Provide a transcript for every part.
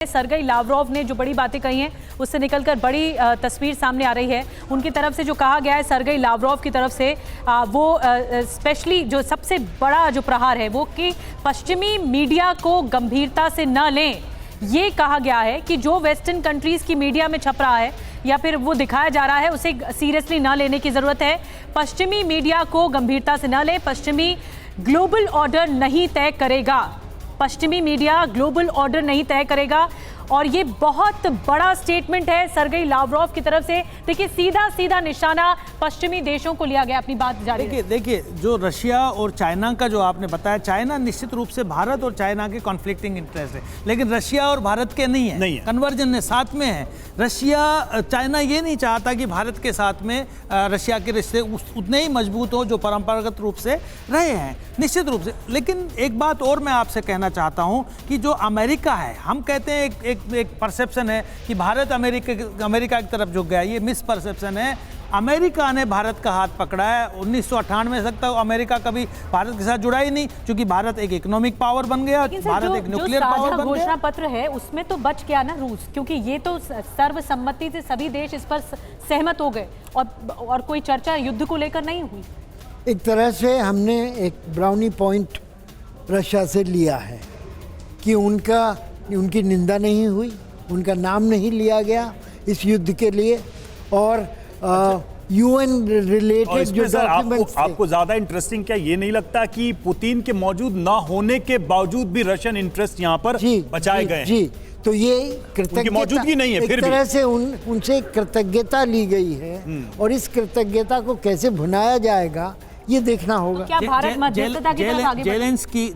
Sergei Lavrov ने जो बड़ी बातें कही हैं उससे निकलकर बड़ी तस्वीर सामने आ रही है। उनकी तरफ से जो कहा गया है सरगई लावरोव की तरफ से वो स्पेशली जो सबसे बड़ा जो प्रहार है वो कि पश्चिमी मीडिया को गंभीरता से न लें। ये कहा गया है कि जो वेस्टर्न कंट्रीज की मीडिया में छप रहा है या फिर वो दिखाया जा रहा है उसे सीरियसली न लेने की ज़रूरत है। पश्चिमी मीडिया को गंभीरता से न लें। पश्चिमी ग्लोबल ऑर्डर नहीं तय करेगा। पश्चिमी मीडिया ग्लोबल ऑर्डर नहीं तय करेगा। और ये बहुत बड़ा स्टेटमेंट है सरगई लावरोव की तरफ से। देखिए सीधा सीधा निशाना पश्चिमी देशों को लिया गया। अपनी बात जारी देखिए जो रशिया और चाइना का जो आपने बताया, चाइना निश्चित रूप से भारत और चाइना के कॉन्फ्लिक्टिंग इंटरेस्ट है, लेकिन रशिया और भारत के नहीं है, कन्वर्जन है, साथ में है। रशिया चाइना ये नहीं चाहता कि भारत के साथ में रशिया के रिश्ते उतने ही मजबूत हो जो परंपरागत रूप से रहे हैं, निश्चित रूप से। लेकिन एक बात और मैं आपसे कहना चाहता हूं कि जो अमेरिका है, हम कहते हैं एक परसेप्शन है कि भारत अमेरिका की तरफ झुक गया, ये मिस परसेप्शन है। अमेरिका ने भारत का हाथ पकड़ा है 1998 तक तो अमेरिका कभी भारत के साथ जुड़ा ही नहीं, क्योंकि भारत एक इकोनॉमिक पावर बन गया, भारत एक न्यूक्लियर पावर बन गया। घोषणा पत्र है उसमें तो बच गया ना रूस, क्योंकि ये तो सर्वसम्मति से सभी देश इस पर सहमत हो गए और कोई चर्चा युद्ध को लेकर नहीं हुई। एक तरह से हमने एक ब्राउनी पॉइंट रशिया से लिया है कि उनकी निंदा नहीं हुई, उनका नाम नहीं लिया गया इस युद्ध के लिए, और यूएन रिलेटेड जो डॉक्यूमेंट्स थे। आपको ज्यादा इंटरेस्टिंग क्या ये नहीं लगता कि पुतिन के मौजूद ना होने के बावजूद भी रशियन इंटरेस्ट यहाँ पर बचाए गए? जी, तो ये कृतज्ञता मौजूदगी नहीं है, एक तरह से उनसे कृतज्ञता ली गई है, और इस कृतज्ञता को कैसे भुनाया जाएगा ये देखना होगा। क्या भारत मध्यस्थता की तरफ आगे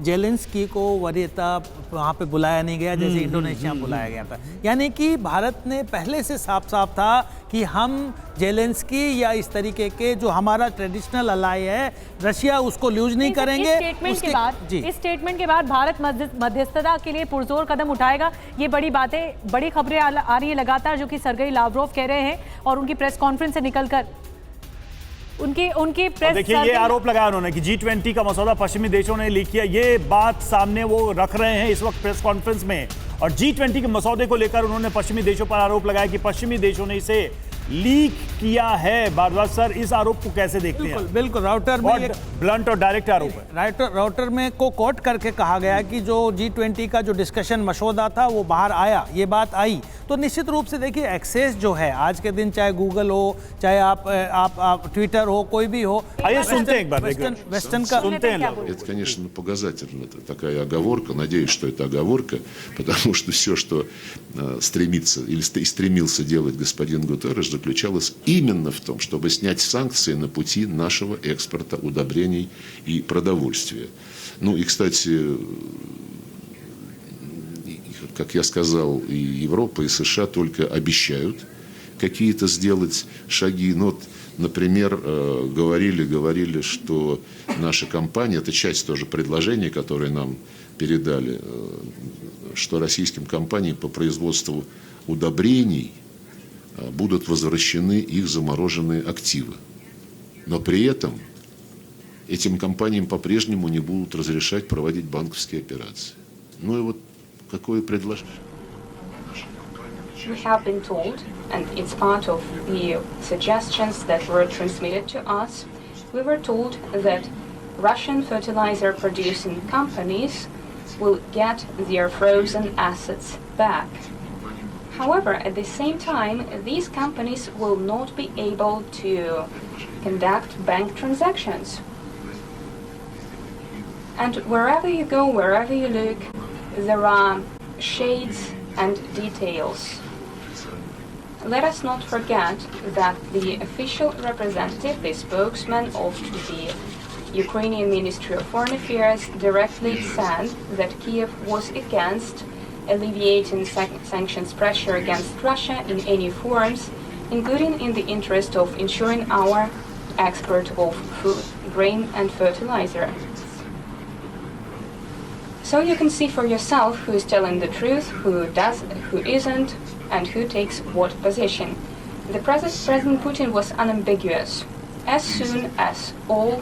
जेलेंस्की को वरीयता वहाँ पे बुलाया नहीं गया जैसे इंडोनेशिया बुलाया गया था। यानी कि भारत ने पहले से साफ साफ था कि हम जेलेंस्की या इस तरीके के जो हमारा ट्रेडिशनल अलाई है रशिया, उसको यूज नहीं करेंगे। इस स्टेटमेंट के बाद भारत मध्यस्थता के लिए पुरजोर कदम उठाएगा। ये बड़ी बातें, बड़ी खबरें आ रही है लगातार जो कि सरगई लावरोव कह रहे हैं, और उनकी प्रेस कॉन्फ्रेंस से निकलकर उनकी प्रेस। देखिए ये आरोप लगाया उन्होंने कि G20 का मसौदा पश्चिमी देशों ने लीक किया। ये बात सामने वो रख रहे हैं इस वक्त प्रेस कॉन्फ्रेंस में, और G20 के मसौदे को लेकर उन्होंने पश्चिमी देशों पर आरोप लगाया कि पश्चिमी देशों ने इसे लीक किया है। भारद्वाज सर, इस आरोप को कैसे देखते हैं? बिल्कुल राउटर में एक ब्लंट और डायरेक्ट आरोप है। राउटर में को कोट करके कहा गया कि जो G20 का जो डिस्कशन मसौदा था वो बाहर आया, ये बात आई। तो निश्चित रूप से देखिए एक्सेस जो है आज के दिन, चाहे गूगल हो, चाहे आप ट्विटर हो, कोई भी हो। आइए सुनते हैं एक बार वेस्टर्न का सुनते हैं। Это, конечно, показательно, это такая оговорка. Надеюсь, что это оговорка, потому что все, что стремится или стремился делать господин Гутерреш, заключалось именно в том, чтобы снять санкции на пути нашего экспорта удобрений и продовольствия. Ну и, кстати, как я сказал, и Европа, и США только обещают какие-то сделать шаги. Ну, вот, например, говорили, что наша компания, это часть тоже предложений, которые нам передали, что российским компаниям по производству удобрений будут возвращены их замороженные активы. Но при этом этим компаниям по-прежнему не будут разрешать проводить банковские операции. Ну и вот какое предложение? We have been told, and it's part of the suggestions that were transmitted to us, we were told that Russian fertilizer producing companies will get their frozen assets back. However, at the same time, these companies will not be able to conduct bank transactions. And wherever you go, wherever you look, there are shades and details. Let us not forget that the official representative, the spokesman of the Ukrainian Ministry of Foreign Affairs, directly said that Kiev was against alleviating sanctions pressure against Russia in any forms, including in the interest of ensuring our export of food, grain and fertilizer. So you can see for yourself who is telling the truth, who isn't, and who takes what position. The President Putin was unambiguous. As soon as all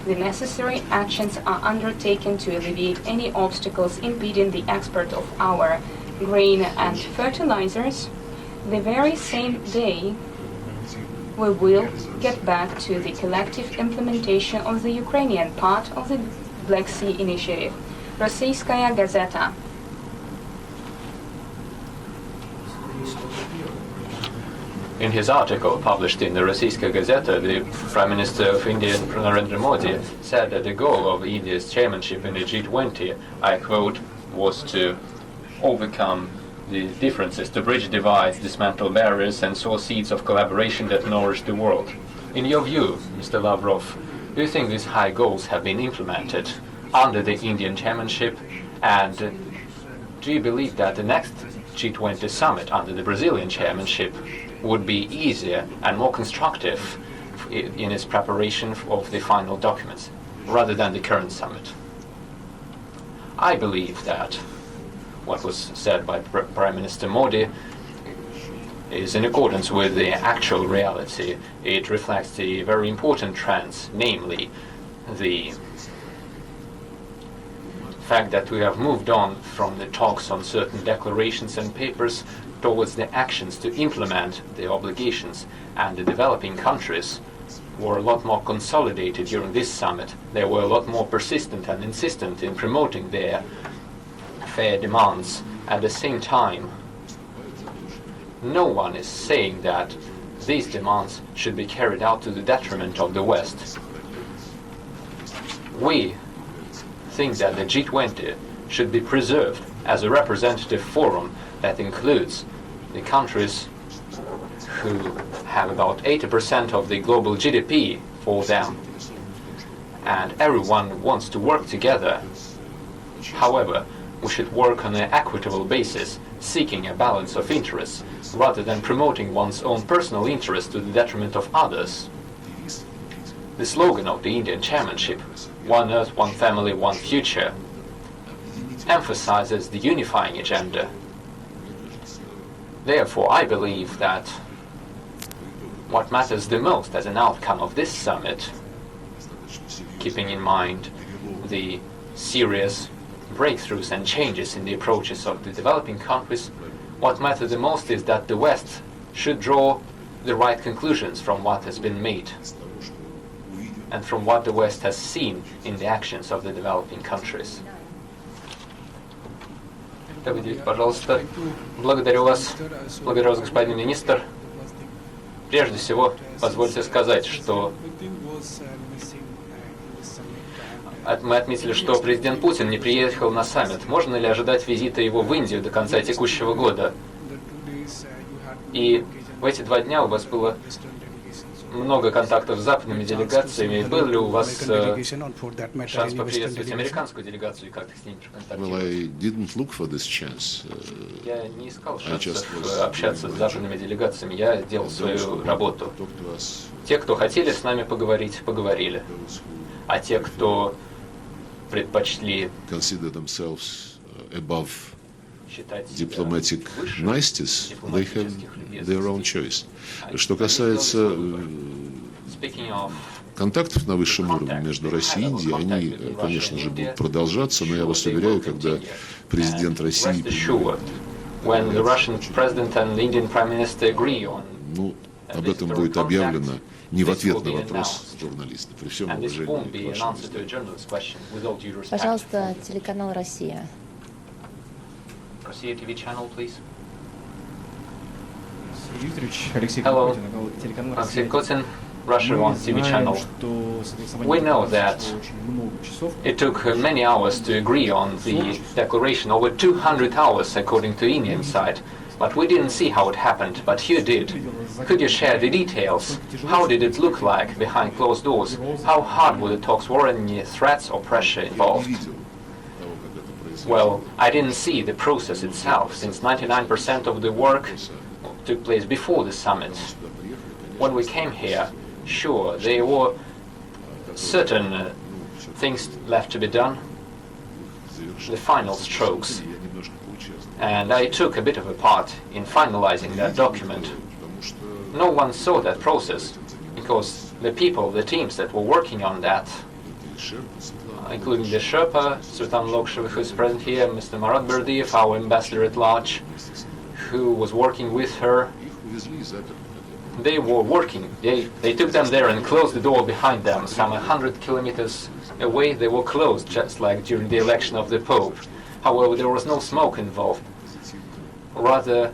the necessary actions are undertaken to alleviate any obstacles impeding the export of our grain and fertilizers, the very same day we will get back to the collective implementation of the Ukrainian part of the Black Sea Initiative. Российская газета. In his article published in the Российская газета, the Prime Minister of India, Narendra Modi, said that the goal of India's chairmanship in the G20, I quote, was to overcome the differences, to bridge divides, dismantle barriers, and sow seeds of collaboration that nourish the world. In your view, Mr. Lavrov, do you think these high goals have been implemented under the Indian chairmanship? And do you believe that the next G20 summit under the Brazilian chairmanship would be easier and more constructive in its preparation of the final documents, rather than the current summit? I believe that what was said by Prime Minister Modi is in accordance with the actual reality. It reflects the very important trends, namely the fact that we have moved on from the talks on certain declarations and papers towards the actions to implement the obligations, and the developing countries were a lot more consolidated during this summit. They were a lot more persistent and insistent in promoting their fair demands. At the same time, no one is saying that these demands should be carried out to the detriment of the West. We think that the G20 should be preserved as a representative forum that includes the countries who have about 80% of the global GDP for them, and everyone wants to work together. However, we should work on an equitable basis, seeking a balance of interests, rather than promoting one's own personal interest to the detriment of others. The slogan of the Indian chairmanship, "One Earth, One Family, One Future," emphasizes the unifying agenda. Therefore, I believe that what matters the most as an outcome of this summit, keeping in mind the serious breakthroughs and changes in the approaches of the developing countries, what matters the most is that the West should draw the right conclusions from what has been made and from what the West has seen in the actions of the developing countries. Пожалуйста, благодарю вас, господин министр. Прежде всего, позвольте сказать, что мы отметили, что президент Путин не приехал на саммит. Можно ли ожидать визита его в Индию до конца текущего года? И в эти 2 дня у вас было много контактов с западными делегациями. Был ли у вас шанс поприветствовать американскую делегацию и как-то с ними проконтактировать? Я не искал шансов общаться с западными делегациями, я делал свою работу. Те, кто хотели с нами поговорить, поговорили. А те, кто предпочли diplomatic niceties, they have their own choice. Что касается контактов на высшем уровне между Россией и Индией, они, конечно же, будут продолжаться, но я вас уверяю, когда президент России... Ну, об этом будет объявлено не в ответ на вопрос журналиста. При всем уважении к вашему. Пожалуйста, телеканал «Россия». Россия TV channel, please. Hello, Alexei Kotin, Russia One TV channel. We know that it took many hours to agree on the declaration, over 200 hours according to Indian side. But we didn't see how it happened, but you did. Could you share the details? How did it look like behind closed doors? How hard were the talks? Were any threats or pressure involved? Well, I didn't see the process itself, since 99% of the work took place before the summit. When we came here, sure, there were certain things left to be done, the final strokes, and I took a bit of a part in finalizing that document. No one saw that process, because the people, the teams that were working on that including the Sherpa, Sultan Lokshov, who is present here, Mr. Marat Berdiev, our ambassador at large, who was working with her. They were working. They took them there and closed the door behind them. Some 100 kilometers away, they were closed, just like during the election of the Pope. However, there was no smoke involved. Rather,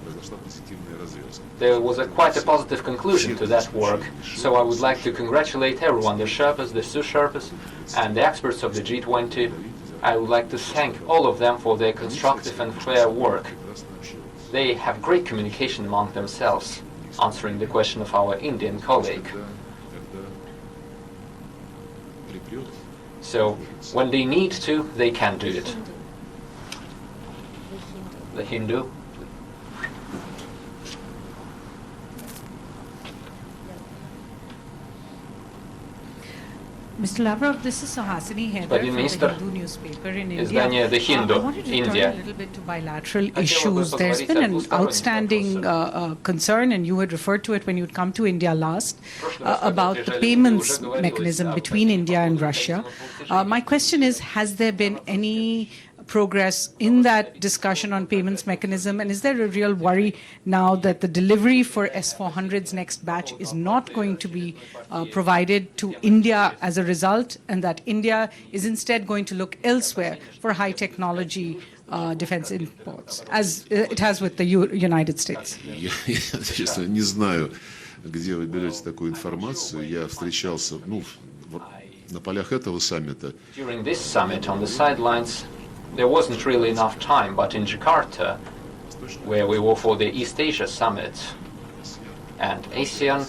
there was quite a positive conclusion to that work. So I would like to congratulate everyone, the Sherpas, the sous Sherpas, and the experts of the G20. I would like to thank all of them for their constructive and fair work. They have great communication among themselves, answering the question of our Indian colleague. So, when they need to, they can do it. The Hindu. Mr. Lavrov, this is Sahasini Heather from the Hindu newspaper in India. The Hindu, I wanted to India. turn a little bit to bilateral issues. There's been an outstanding concern, and you had referred to it when you'd come to India last, about the payments mechanism between India and Russia. My question is, has there been any progress in that discussion on payments mechanism, and is there a real worry now that the delivery for S-400's next batch is not going to be provided to India as a result, and that India is instead going to look elsewhere for high technology defense imports, as it has with the United States? Я, честно, не знаю, где вы берете такую информацию. Я встречался, на полях этого саммита. During this summit, on the sidelines, there wasn't really enough time, but in Jakarta, where we were for the East Asia Summit and ASEAN,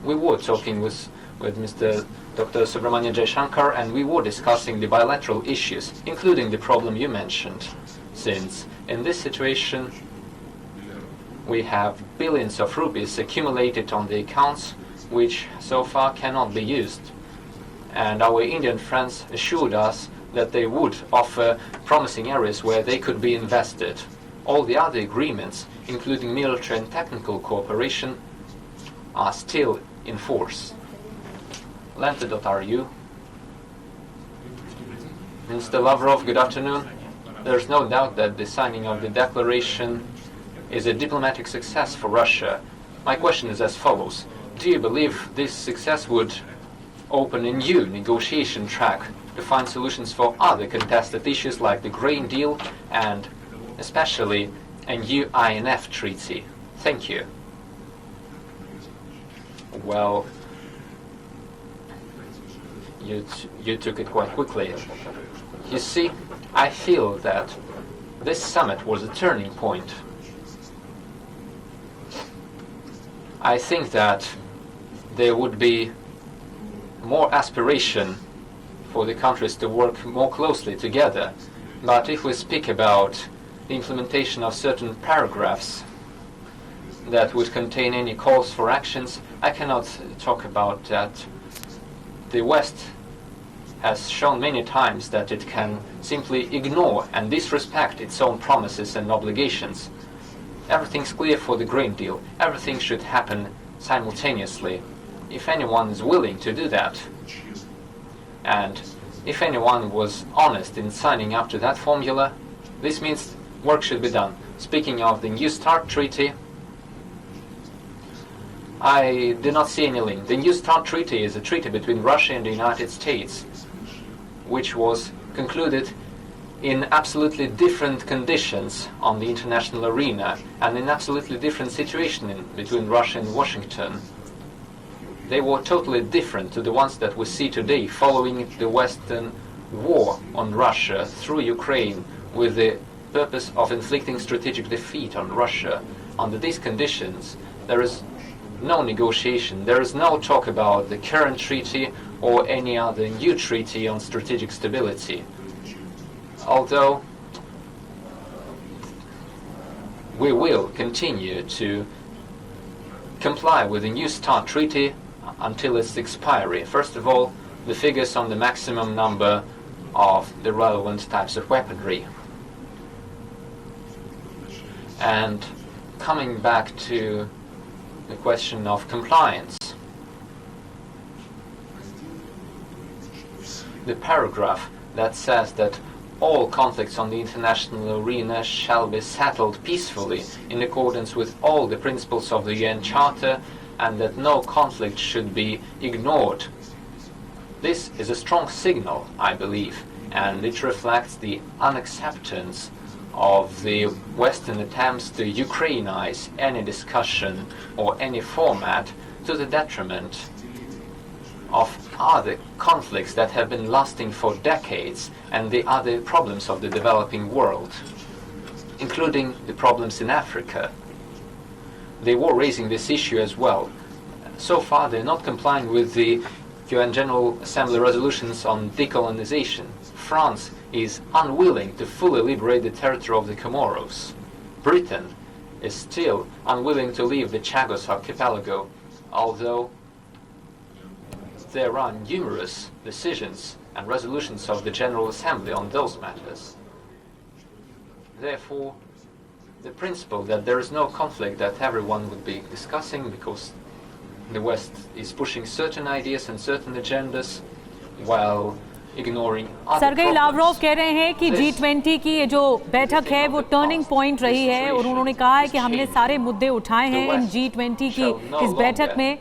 we were talking with Mr. Dr. Subramanya Jaishankar, and we were discussing the bilateral issues, including the problem you mentioned, since in this situation we have billions of rupees accumulated on the accounts which so far cannot be used. And our Indian friends assured us that they would offer promising areas where they could be invested. All the other agreements, including military and technical cooperation, are still in force. Lente.ru. Mr. Lavrov, good afternoon. There's no doubt that the signing of the declaration is a diplomatic success for Russia. My question is as follows. Do you believe this success would open a new negotiation track to find solutions for other contested issues like the grain deal and especially a new INF treaty? Thank you. Well, you took it quite quickly. You see, I feel that this summit was a turning point. I think that there would be more aspiration for the countries to work more closely together. But if we speak about the implementation of certain paragraphs that would contain any calls for actions, I cannot talk about that. The West has shown many times that it can simply ignore and disrespect its own promises and obligations. Everything's clear for the grain deal. Everything should happen simultaneously. If anyone is willing to do that, and if anyone was honest in signing up to that formula, this means work should be done. Speaking of the New START treaty, I did not see any link. The New START treaty is a treaty between Russia and the United States, which was concluded in absolutely different conditions on the international arena and in absolutely different situation between Russia and Washington. They were totally different to the ones that we see today following the Western war on Russia through Ukraine with the purpose of inflicting strategic defeat on Russia. Under these conditions, there is no negotiation, there is no talk about the current treaty or any other new treaty on strategic stability. Although we will continue to comply with the New START treaty until its expiry. First of all, the figures on the maximum number of the relevant types of weaponry. And coming back to the question of compliance, the paragraph that says that all conflicts on the international arena shall be settled peacefully in accordance with all the principles of the UN Charter, and that no conflict should be ignored. This is a strong signal, I believe, and it reflects the unacceptance of the Western attempts to Ukrainize any discussion or any format to the detriment of other conflicts that have been lasting for decades and the other problems of the developing world, including the problems in Africa. They were raising this issue as well. So far, they're not complying with the UN General Assembly resolutions on decolonization. France is unwilling to fully liberate the territory of the Comoros. Britain is still unwilling to leave the Chagos archipelago, although there are numerous decisions and resolutions of the General Assembly on those matters. Therefore, the principle that there is no conflict that everyone would be discussing because the West is pushing certain ideas and certain agendas while ignoring other Sergey Lavrov problems. कह रहे हैं कि G20 की ये जो बैठक है वो टर्निंग पॉइंट रही है और उन्होंने कहा है कि हमने सारे मुद्दे उठाए हैं इन G20 की इस बैठक में